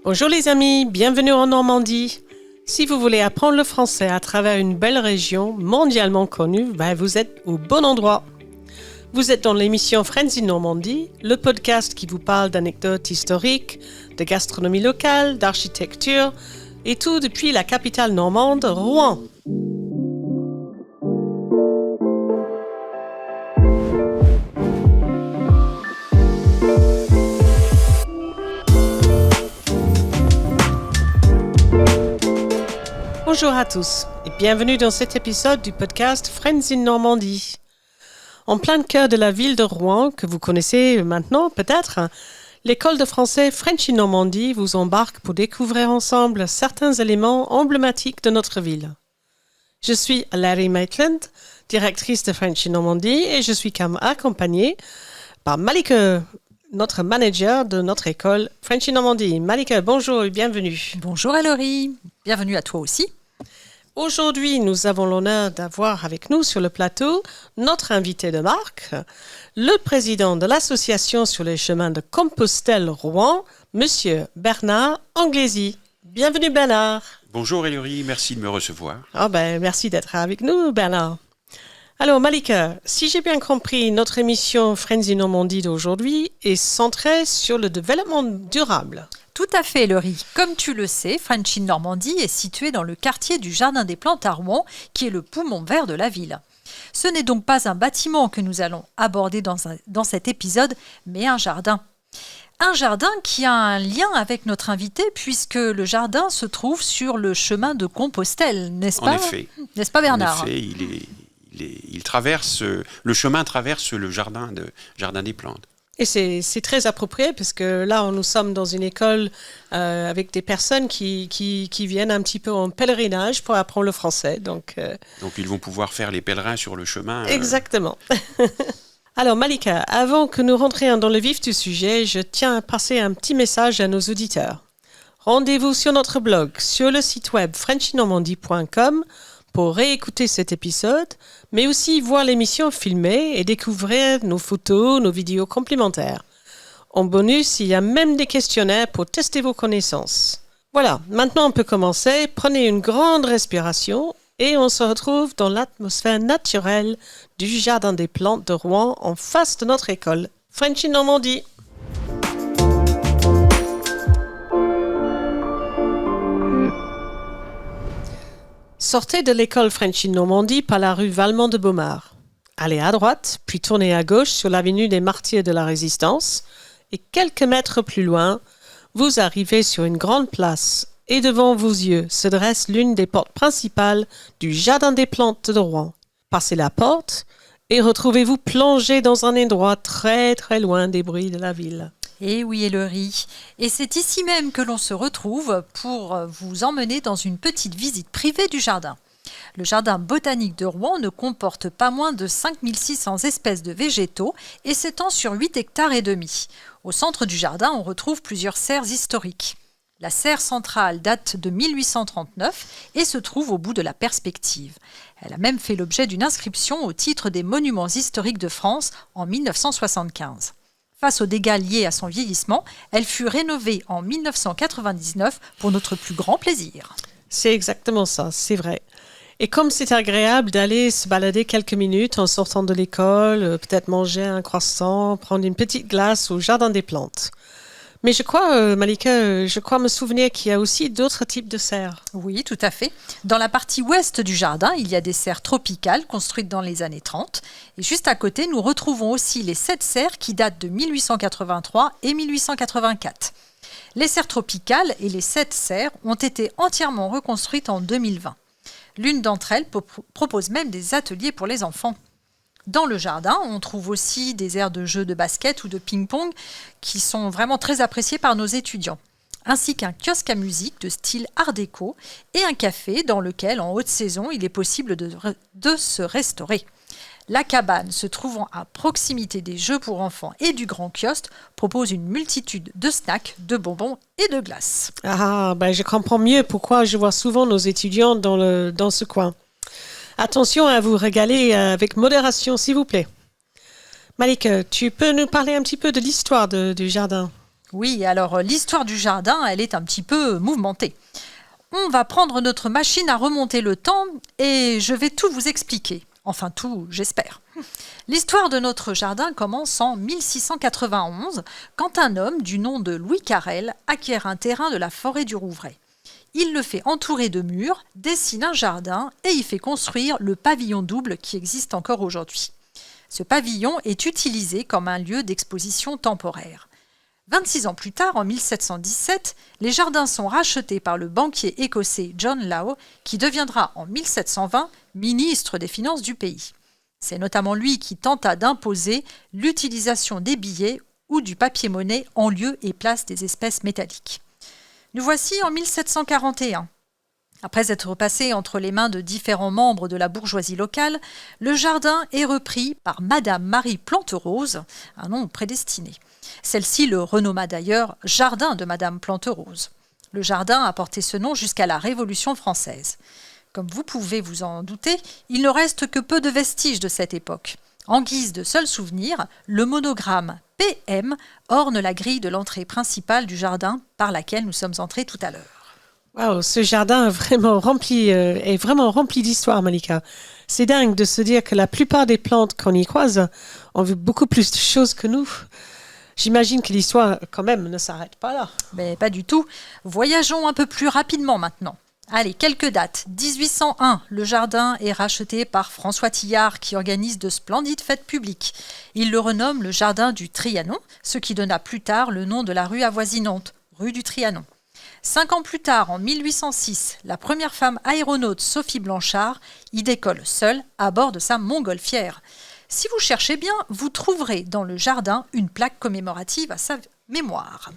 Bonjour les amis, bienvenue en Normandie. Si vous voulez apprendre le français à travers une belle région mondialement connue, vous êtes au bon endroit. Vous êtes dans l'émission Friends in Normandie, le podcast qui vous parle d'anecdotes historiques, de gastronomie locale, d'architecture et tout depuis la capitale normande, Rouen. Bonjour à tous et bienvenue dans cet épisode du podcast Friends in Normandie. En plein cœur de la ville de Rouen, que vous connaissez maintenant peut-être, l'école de français French in Normandie vous embarque pour découvrir ensemble certains éléments emblématiques de notre ville. Je suis Larry Maitland, directrice de French in Normandie et je suis accompagnée par Malike, notre manager de notre école French in Normandie. Malike, bonjour et bienvenue. Bonjour Laurie, bienvenue à toi aussi. Aujourd'hui, nous avons l'honneur d'avoir avec nous sur le plateau notre invité de marque, le président de l'association sur les chemins de Compostelle Rouen, Monsieur Bernard Anglesi. Bienvenue Bernard. Bonjour Ellery, merci de me recevoir. Merci d'être avec nous Bernard. Alors Malika, si j'ai bien compris, notre émission Friends in Normandie d'aujourd'hui est centrée sur le développement durable. Tout à fait, Laurie. Comme tu le sais, French in Normandie est situé dans le quartier du Jardin des Plantes à Rouen, qui est le poumon vert de la ville. Ce n'est donc pas un bâtiment que nous allons aborder dans cet épisode, mais un jardin. Un jardin qui a un lien avec notre invité, puisque le jardin se trouve sur le chemin de Compostelle, n'est-ce pas ? En effet. N'est-ce pas Bernard ? En effet, il traverse, le chemin traverse le jardin des plantes. Et c'est très approprié parce que là, nous sommes dans une école avec des personnes qui viennent un petit peu en pèlerinage pour apprendre le français. Donc ils vont pouvoir faire les pèlerins sur le chemin. Exactement. Alors Malika, avant que nous rentrions dans le vif du sujet, je tiens à passer un petit message à nos auditeurs. Rendez-vous sur notre blog, sur le site web frenchinormandie.com pour réécouter cet épisode, mais aussi voir l'émission filmée et découvrir nos photos, nos vidéos complémentaires. En bonus, il y a même des questionnaires pour tester vos connaissances. Voilà, maintenant on peut commencer. Prenez une grande respiration et on se retrouve dans l'atmosphère naturelle du Jardin des Plantes de Rouen en face de notre école French in Normandie. Sortez de l'école French in Normandie par la rue Valmont-de-Beaumard. Allez à droite, puis tournez à gauche sur l'avenue des Martyrs de la Résistance et quelques mètres plus loin, vous arrivez sur une grande place et devant vos yeux se dresse l'une des portes principales du Jardin des Plantes de Rouen. Passez la porte et retrouvez-vous plongé dans un endroit très très loin des bruits de la ville. Eh oui, Ellery. Et c'est ici même que l'on se retrouve pour vous emmener dans une petite visite privée du jardin. Le jardin botanique de Rouen ne comporte pas moins de 5600 espèces de végétaux et s'étend sur 8 hectares et demi. Au centre du jardin, on retrouve plusieurs serres historiques. La serre centrale date de 1839 et se trouve au bout de la perspective. Elle a même fait l'objet d'une inscription au titre des monuments historiques de France en 1975. Face aux dégâts liés à son vieillissement, elle fut rénovée en 1999 pour notre plus grand plaisir. C'est exactement ça, c'est vrai. Et comme c'est agréable d'aller se balader quelques minutes en sortant de l'école, peut-être manger un croissant, prendre une petite glace au Jardin des Plantes. Mais je crois, Malika, me souvenir qu'il y a aussi d'autres types de serres. Oui, tout à fait. Dans la partie ouest du jardin, il y a des serres tropicales construites dans les années 30. Et juste à côté, nous retrouvons aussi les 7 serres qui datent de 1883 et 1884. Les serres tropicales et les 7 serres ont été entièrement reconstruites en 2020. L'une d'entre elles propose même des ateliers pour les enfants. Dans le jardin, on trouve aussi des aires de jeux de basket ou de ping-pong qui sont vraiment très appréciés par nos étudiants, ainsi qu'un kiosque à musique de style art déco et un café dans lequel, en haute saison, il est possible de se restaurer. La cabane, se trouvant à proximité des jeux pour enfants et du grand kiosque, propose une multitude de snacks, de bonbons et de glaces. Je comprends mieux pourquoi je vois souvent nos étudiants dans ce coin. Attention à vous régaler avec modération, s'il vous plaît. Malika, tu peux nous parler un petit peu de l'histoire du jardin ? Oui, alors l'histoire du jardin, elle est un petit peu mouvementée. On va prendre notre machine à remonter le temps et je vais tout vous expliquer. Enfin tout, j'espère. L'histoire de notre jardin commence en 1691, quand un homme du nom de Louis Carrel acquiert un terrain de la forêt du Rouvray. Il le fait entourer de murs, dessine un jardin et y fait construire le pavillon double qui existe encore aujourd'hui. Ce pavillon est utilisé comme un lieu d'exposition temporaire. 26 ans plus tard, en 1717, les jardins sont rachetés par le banquier écossais John Law, qui deviendra en 1720 ministre des Finances du pays. C'est notamment lui qui tenta d'imposer l'utilisation des billets ou du papier-monnaie en lieu et place des espèces métalliques. Nous voici en 1741. Après être passé entre les mains de différents membres de la bourgeoisie locale, le jardin est repris par Madame Marie Planterose, un nom prédestiné. Celle-ci le renomma d'ailleurs « Jardin de Madame Planterose ». Le jardin a porté ce nom jusqu'à la Révolution française. Comme vous pouvez vous en douter, il ne reste que peu de vestiges de cette époque. En guise de seul souvenir, le monogramme PM orne la grille de l'entrée principale du jardin par laquelle nous sommes entrés tout à l'heure. Wow, ce jardin est vraiment rempli d'histoire, Malika. C'est dingue de se dire que la plupart des plantes qu'on y croise ont vu beaucoup plus de choses que nous. J'imagine que l'histoire, quand même, ne s'arrête pas là. Mais pas du tout. Voyageons un peu plus rapidement maintenant. Allez, quelques dates. 1801, le jardin est racheté par François Tillard qui organise de splendides fêtes publiques. Il le renomme le jardin du Trianon, ce qui donna plus tard le nom de la rue avoisinante, rue du Trianon. 5 ans plus tard, en 1806, la première femme aéronaute Sophie Blanchard y décolle seule à bord de sa montgolfière. Si vous cherchez bien, vous trouverez dans le jardin une plaque commémorative à sa mémoire.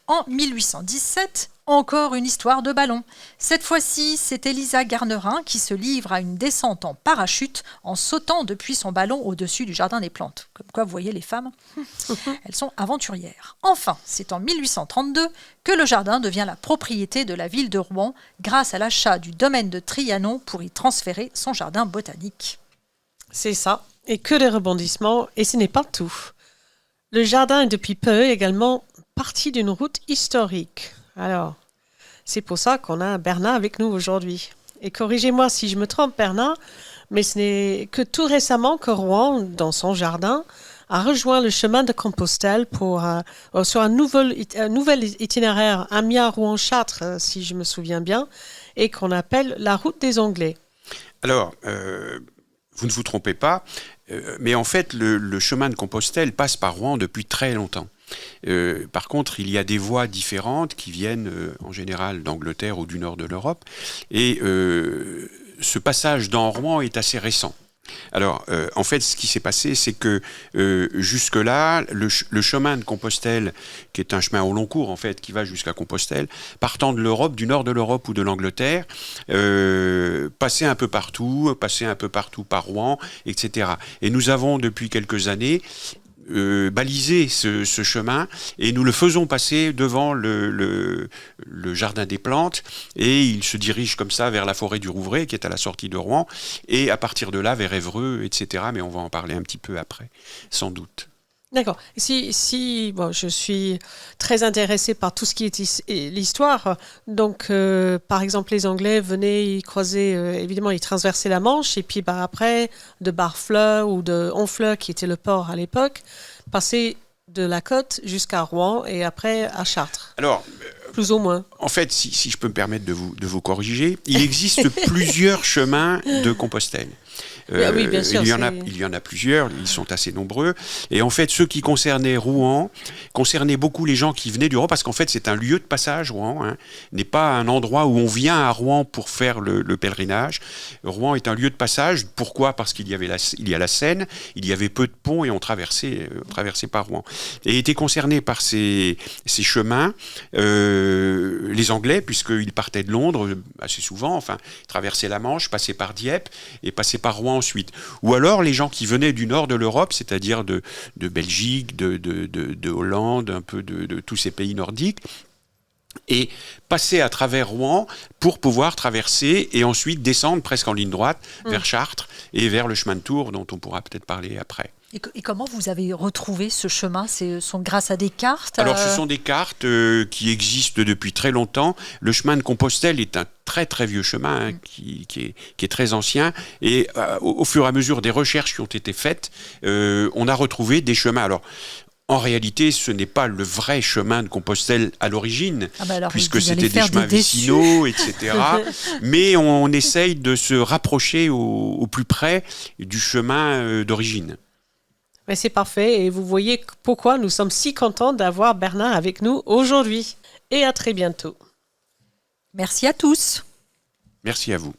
En 1817, encore une histoire de ballon. Cette fois-ci, c'est Elisa Garnerin qui se livre à une descente en parachute en sautant depuis son ballon au-dessus du jardin des plantes. Comme quoi, vous voyez les femmes, elles sont aventurières. Enfin, c'est en 1832 que le jardin devient la propriété de la ville de Rouen grâce à l'achat du domaine de Trianon pour y transférer son jardin botanique. C'est ça, et que des rebondissements, et ce n'est pas tout. Le jardin est depuis peu également partie d'une route historique. Alors, c'est pour ça qu'on a Bernard avec nous aujourd'hui. Et corrigez-moi si je me trompe, Bernard, mais ce n'est que tout récemment que Rouen, dans son jardin, a rejoint le chemin de Compostelle sur un nouvel itinéraire Amiens-Rouen-Chartres, si je me souviens bien, et qu'on appelle la route des Anglais. Alors, vous ne vous trompez pas, mais en fait, le chemin de Compostelle passe par Rouen depuis très longtemps. Par contre, il y a des voies différentes qui viennent en général d'Angleterre ou du nord de l'Europe. Et ce passage dans Rouen est assez récent. Alors, en fait, ce qui s'est passé, c'est que jusque-là, le chemin de Compostelle, qui est un chemin au long cours, en fait, qui va jusqu'à Compostelle, partant de l'Europe, du nord de l'Europe ou de l'Angleterre, passait un peu partout par Rouen, etc. Et nous avons, depuis quelques années, baliser ce chemin et nous le faisons passer devant le jardin des plantes et il se dirige comme ça vers la forêt du Rouvray qui est à la sortie de Rouen et à partir de là vers Évreux, etc. Mais on va en parler un petit peu après, sans doute. D'accord. Bon, je suis très intéressée par tout ce qui est l'histoire. Donc, par exemple, les Anglais venaient y croiser, évidemment, ils traversaient la Manche, et puis après, de Barfleur ou de Honfleur, qui était le port à l'époque, passaient de la côte jusqu'à Rouen et après à Chartres. Alors, plus ou moins. En fait, si je peux me permettre de vous corriger, il existe plusieurs chemins de Compostelle. Oui, bien sûr, il y en a plusieurs, ils sont assez nombreux. Et en fait, ceux qui concernaient Rouen, concernaient beaucoup les gens qui venaient du Rouen, parce qu'en fait, c'est un lieu de passage, Rouen, n'est pas un endroit où on vient à Rouen pour faire le pèlerinage. Rouen est un lieu de passage. Pourquoi ? Parce qu'il y a la Seine, il y avait peu de ponts et on traversait par Rouen. Et étaient concernés par ces chemins les Anglais, puisqu'ils partaient de Londres assez souvent, enfin, traversaient la Manche, passaient par Dieppe et passaient par Rouen ensuite. Ou alors les gens qui venaient du nord de l'Europe, c'est-à-dire de Belgique, de Hollande, un peu de tous ces pays nordiques, et passer à travers Rouen pour pouvoir traverser et ensuite descendre presque en ligne droite vers Chartres et vers le chemin de Tours dont on pourra peut-être parler après. Et comment vous avez retrouvé ce chemin? Ce sont grâce à des cartes? Alors, ce sont des cartes qui existent depuis très longtemps. Le chemin de Compostelle est un très très vieux chemin qui est très ancien. Et au fur et à mesure des recherches qui ont été faites, on a retrouvé des chemins. Alors, en réalité, ce n'est pas le vrai chemin de Compostelle à l'origine, puisque c'était des chemins vicinaux, etc. Mais on essaye de se rapprocher au plus près du chemin d'origine. Mais c'est parfait et vous voyez pourquoi nous sommes si contents d'avoir Bernard avec nous aujourd'hui. Et à très bientôt. Merci à tous. Merci à vous.